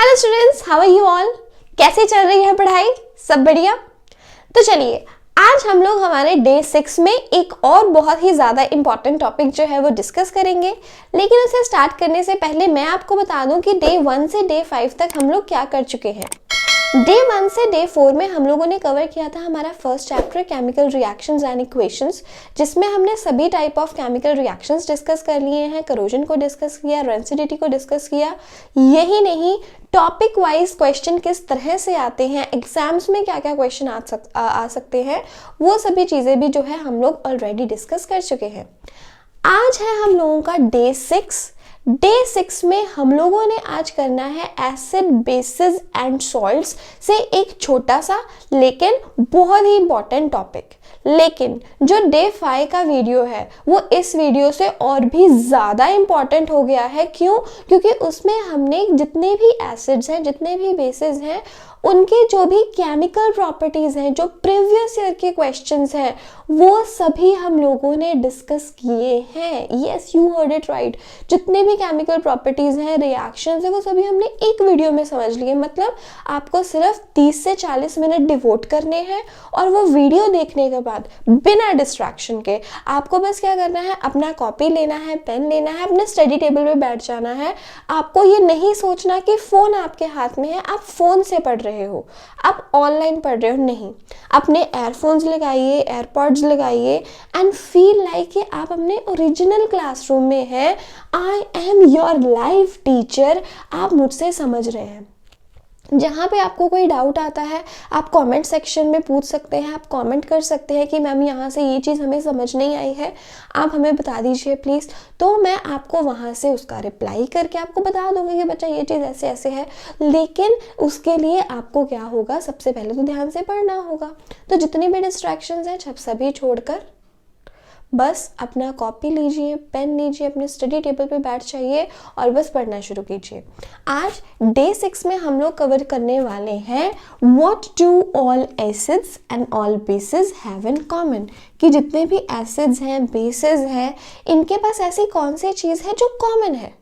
Hello students, how are you all. कैसे चल रही है पढ़ाई? सब बढ़िया। तो चलिए आज हम लोग हमारे डे 6 में एक और बहुत ही ज़्यादा इम्पॉर्टेंट टॉपिक जो है वो डिस्कस करेंगे। लेकिन उसे स्टार्ट करने से पहले मैं आपको बता दूं कि डे 1 से डे 5 तक हम लोग क्या कर चुके हैं। डे 1 से डे 4 में हम लोगों ने कवर किया था हमारा first chapter chemical reactions and equations, जिसमें हमने सभी type of chemical reactions discuss कर लिए हैं। करोजन को डिस्कस किया, रेंसिडिटी को डिस्कस किया। यही नहीं, टॉपिक वाइज क्वेश्चन किस तरह से आते हैं, एग्जाम्स में क्या क्या क्वेश्चन आ सकते हैं, वो सभी चीज़ें भी जो है हम लोग ऑलरेडी डिस्कस कर चुके हैं। आज है हम लोगों का डे 6। डे 6 में हम लोगों ने आज करना है एसिड, बेसिस एंड सॉल्ट्स से एक छोटा सा लेकिन बहुत ही इंपॉर्टेंट टॉपिक। लेकिन जो डे 5 का वीडियो है वो इस वीडियो से और भी ज़्यादा इम्पॉर्टेंट हो गया है। क्यों? क्योंकि उसमें हमने जितने भी एसिड्स हैं, जितने भी बेसिस हैं, उनके जो भी केमिकल प्रॉपर्टीज़ हैं, जो प्रीवियस ईयर के क्वेश्चंस हैं, वो सभी हम लोगों ने डिस्कस किए हैं। Yes, you heard it right. जितने भी केमिकल प्रॉपर्टीज़ हैं, रिएक्शंस हैं, वो सभी हमने एक वीडियो में समझ लिए। मतलब आपको सिर्फ 30 से 40 मिनट डिवोट करने हैं और वो वीडियो देखने के बाद बिना डिस्ट्रैक्शन के आपको बस क्या करना है, अपना कॉपी लेना है, पेन लेना है, अपने स्टडी टेबल पे बैठ जाना है। आपको ये नहीं सोचना कि फ़ोन आपके हाथ में है, आप फ़ोन से पढ़ रहे हो, आप ऑनलाइन पढ़ रहे हो। नहीं, अपने एयरफोन्स लगाइए, एयरपॉड्स लगाइए एंड फील लाइक कि आप अपने ओरिजिनल क्लासरूम में हैं। I am your live teacher. आप मुझसे समझ रहे हैं। जहाँ पे आपको कोई डाउट आता है आप कमेंट सेक्शन में पूछ सकते हैं। आप कमेंट कर सकते हैं कि मैम यहाँ से ये चीज़ हमें समझ नहीं आई है, आप हमें बता दीजिए प्लीज़। तो मैं आपको वहाँ से उसका रिप्लाई करके आपको बता दूँगी कि बच्चा ये चीज़ ऐसे ऐसे है। लेकिन उसके लिए आपको क्या होगा, सबसे पहले तो ध्यान से पढ़ना होगा। तो जितनी भी डिस्ट्रैक्शंस हैं सभी छोड़कर बस अपना कॉपी लीजिए, पेन लीजिए, अपने स्टडी टेबल पे बैठ जाइए और बस पढ़ना शुरू कीजिए। आज डे 6 में हम लोग कवर करने वाले हैं what do all acids and all basis have in common. कि जितने भी एसिड्स हैं, बेसिस हैं, इनके पास ऐसी कौन सी चीज़ है जो कॉमन है।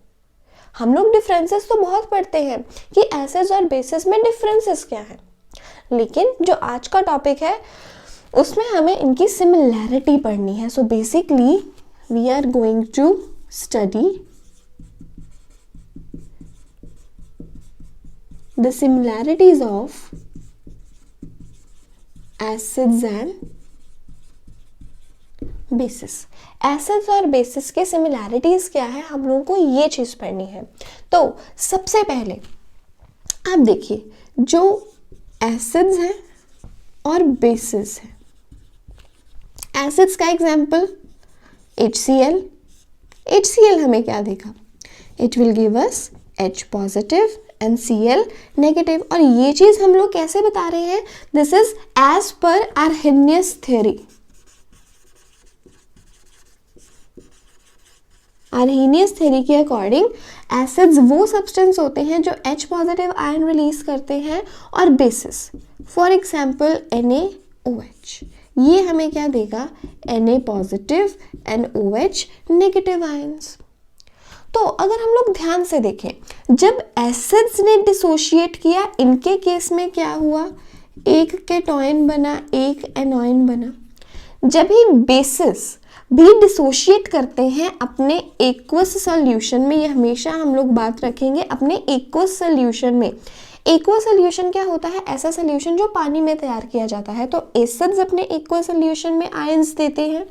हम लोग डिफरेंसेस तो बहुत पढ़ते हैं कि एसिड्स और बेसिस में डिफरेंसेस क्या हैं, लेकिन जो आज का टॉपिक है उसमें हमें इनकी सिमिलैरिटी पढ़नी है। So basically we are going to study the similarities of acids and bases. Acids और बेसिस के सिमिलैरिटीज क्या है, हम लोगों को ये चीज़ पढ़नी है। तो सबसे पहले आप देखिए, जो एसिड्स हैं और बेसिस हैं। एसिड्स का एग्जाम्पल HCl। HCl हमें क्या देखा, it will give us H positive and Cl negative. और ये चीज़ हम लोग कैसे बता रहे हैं, this is as per Arrhenius theory. Arrhenius theory के अकॉर्डिंग एसिड्स वो सब्सटेंस होते हैं जो H पॉजिटिव आयन रिलीज करते हैं, और बेसिस फॉर एग्जाम्पल NaOH, ये हमें क्या देगा, Na positive and OH negative ions. तो अगर हम लोग ध्यान से देखें, जब एसिड्स ने डिसोशिएट किया, इनके केस में क्या हुआ, एक केटॉयन बना, एक एनॉयन बना। जब ही बेसिस भी डिसोशिएट करते हैं अपने एक्वस सॉल्यूशन में, ये हमेशा हम लोग बात रखेंगे अपने एक्वस सॉल्यूशन में। एक्वस सॉल्यूशन क्या होता है, ऐसा सॉल्यूशन जो पानी में तैयार किया जाता है। तो एसिड्स अपने एक्वस सॉल्यूशन में आयंस देते हैं,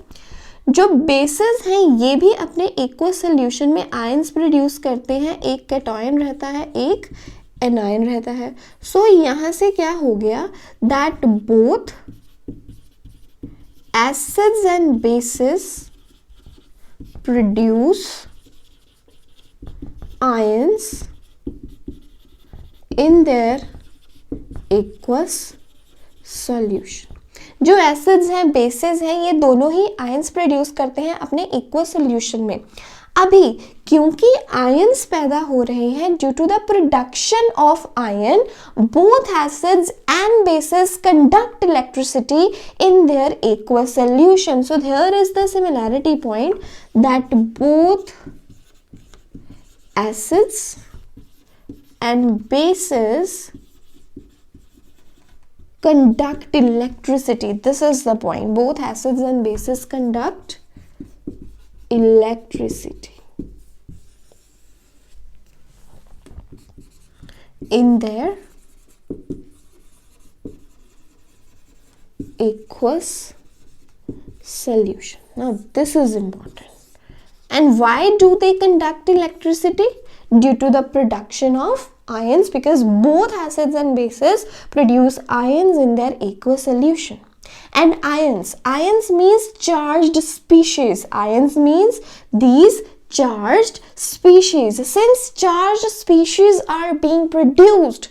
जो बेसिस हैं ये भी अपने एक्वस सॉल्यूशन में आयंस प्रोड्यूस करते हैं। एक केटॉयन रहता है, एक एनायन रहता है। सो यहाँ से क्या हो गया, that both acids and bases produce ions in their aqueous solution। जो एसिड्स हैं, बेसिस हैं, ये दोनों ही आयंस प्रोड्यूस करते हैं अपने एक्वस सॉल्यूशन में। अभी क्योंकि आयंस पैदा हो रहे हैं due to the production of ion, both acids and bases conduct electricity in their aqueous solution. So there is the similarity point that both acids and bases conduct electricity. This is the point. Both acids and bases conduct electricity in their aqueous solution. Now this is important. And why do they conduct electricity? Due to the production of ions, because both acids and bases produce ions in their aqueous solution. And ions means charged species. Ions means these charged species. Since charged species are being produced,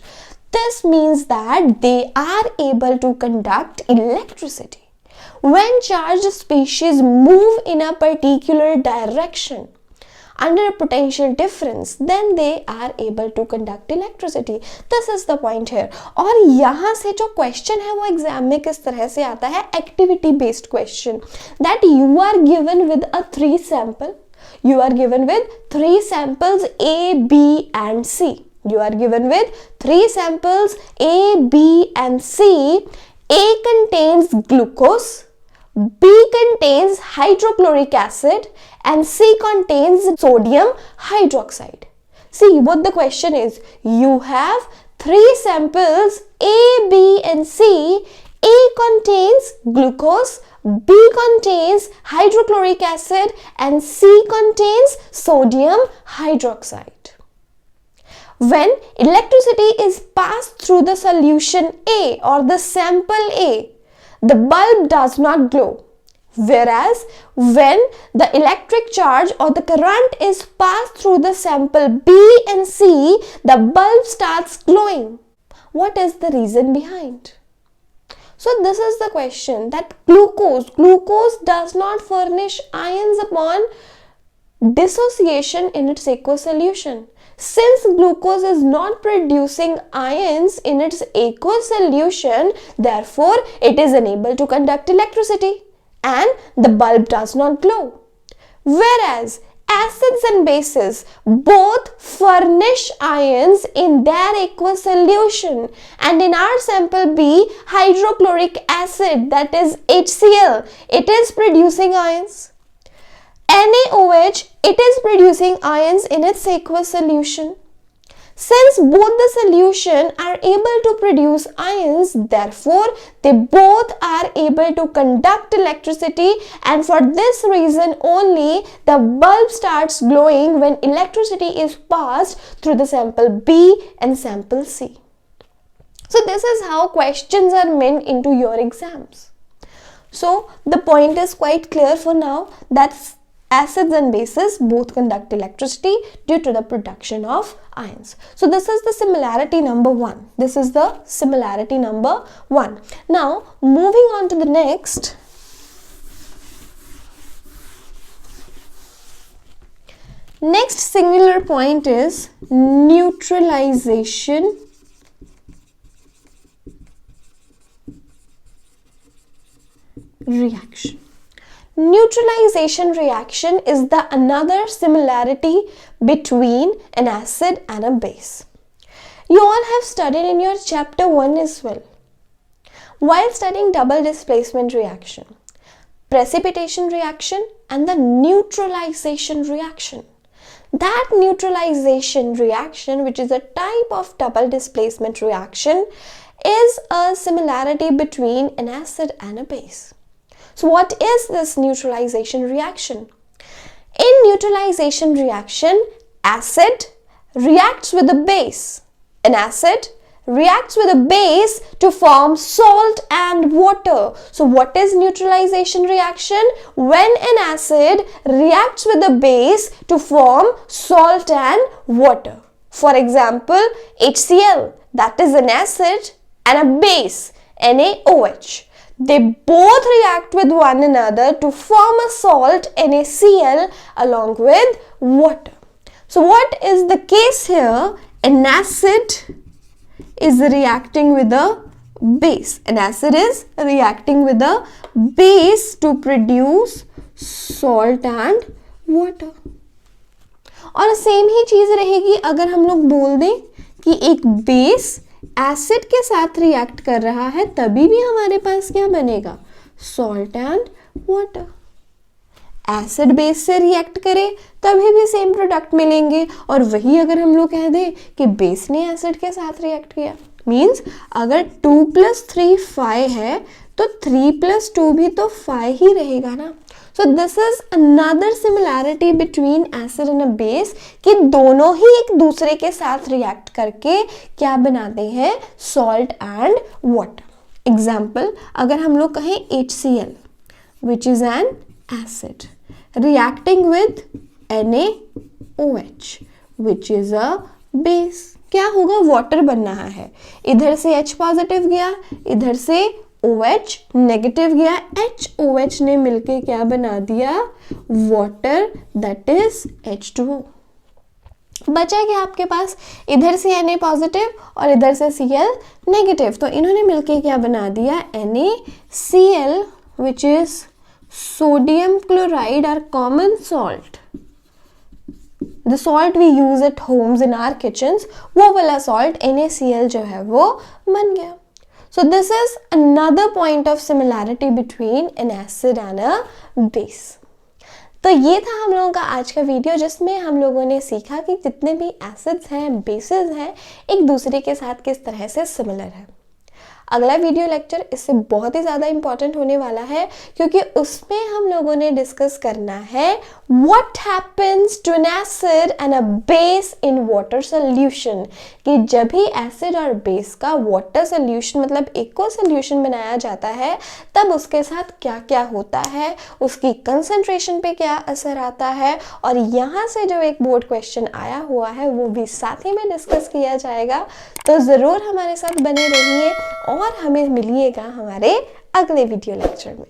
this means that they are able to conduct electricity. When charged species move in a particular direction under a potential difference, then they are able to conduct electricity. This is the point here. और यहाँ से जो question है वो exam में किस तरह से आता है, activity based question, that you are given with a 3 sample. You are given with 3 samples A, B and C. You are given with 3 samples A, B and C. A contains glucose, B contains hydrochloric acid and C contains sodium hydroxide. See what the question is. You have 3 samples A, B and C. A contains glucose, B contains hydrochloric acid and C contains sodium hydroxide. When electricity is passed through the solution A or the sample A, the bulb does not glow. Whereas when the electric charge or the current is passed through the sample B and C, the bulb starts glowing. What is the reason behind? So this is the question, that glucose does not furnish ions upon dissociation in its aqueous solution. Since glucose is not producing ions in its aqueous solution, therefore it is unable to conduct electricity and the bulb does not glow. Whereas acids and bases both furnish ions in their aqueous solution, and in our sample B, hydrochloric acid, that is HCl, it is producing ions. NaOH, it is producing ions in its aqueous solution. Since both the solution are able to produce ions, therefore they both are able to conduct electricity, and for this reason only the bulb starts glowing when electricity is passed through the sample B and sample C. So this is how questions are meant into your exams. So the point is quite clear for now, that acids and bases both conduct electricity due to the production of ions. So this is the similarity number 1. This is the similarity number 1. Now moving on to the next. Next singular point is neutralization reaction. Neutralization reaction is the another similarity between an acid and a base. You all have studied in your chapter 1 as well. While studying double displacement reaction, precipitation reaction and the neutralization reaction. That neutralization reaction, which is a type of double displacement reaction, is a similarity between an acid and a base. So what is this neutralization reaction? In neutralization reaction, acid reacts with a base. An acid reacts with a base to form salt and water. So what is neutralization reaction? When an acid reacts with a base to form salt and water. For example, HCl, that is an acid, and a base, NaOH. They both react with one another to form a salt, NaCl, along with water. So what is the case here? An acid is reacting with a base. An acid is reacting with a base to produce salt and water. और same ही चीज रहेगी अगर हम लोग बोल दें कि एक बेस एसिड के साथ रिएक्ट कर रहा है तभी भी हमारे पास क्या बनेगा, salt and water. Acid base से रिएक्ट करे तभी भी सेम प्रोडक्ट मिलेंगे, और वही अगर हम लोग कह दें कि बेस ने एसिड के साथ रिएक्ट किया, मीन्स अगर 2 + 3 5 है तो 3 + 2 भी तो 5 ही रहेगा ना। So this is another similarity between acid and a base कि दोनों ही एक दूसरे के साथ रिएक्ट करके क्या बनाते हैं, सॉल्ट एंड वाटर। एग्जाम्पल, अगर हम लोग कहें HCl which is an acid reacting with NaOH which is a base, क्या होगा, वाटर बन रहा है। इधर से H पॉजिटिव गया, इधर से OH नेगेटिव गया, HOH ने मिलके क्या बना दिया, वाटर, दैट इज H2O। बचा क्या आपके पास, इधर से Na पॉजिटिव और इधर से Cl नेगेटिव, तो इन्होंने मिलके क्या बना दिया, NaCl which is sodium chloride or common salt, the salt we use at homes in our kitchens, वो वाला salt NaCl जो है वो बन गया। So this is another point of similarity between an acid and a base। तो ये था हम लोगों का आज का वीडियो जिसमें हम लोगों ने सीखा कि जितने भी एसिड्स हैं, बेसिस हैं, एक दूसरे के साथ किस तरह से सिमिलर है। अगला वीडियो लेक्चर इससे बहुत ही ज़्यादा इंपॉर्टेंट होने वाला है क्योंकि उसमें हम लोगों ने डिस्कस करना है what happens to an acid and a base in water solution, कि जब भी एसिड और बेस का वाटर सोल्यूशन मतलब एक्वा सोल्यूशन बनाया जाता है तब उसके साथ क्या क्या होता है, उसकी कंसंट्रेशन पे क्या असर आता है, और यहाँ से जो एक बोर्ड क्वेश्चन आया हुआ है वो भी साथ ही में डिस्कस किया जाएगा। तो ज़रूर हमारे साथ बने रहिए और हमें मिलिएगा हमारे अगले वीडियो लेक्चर में।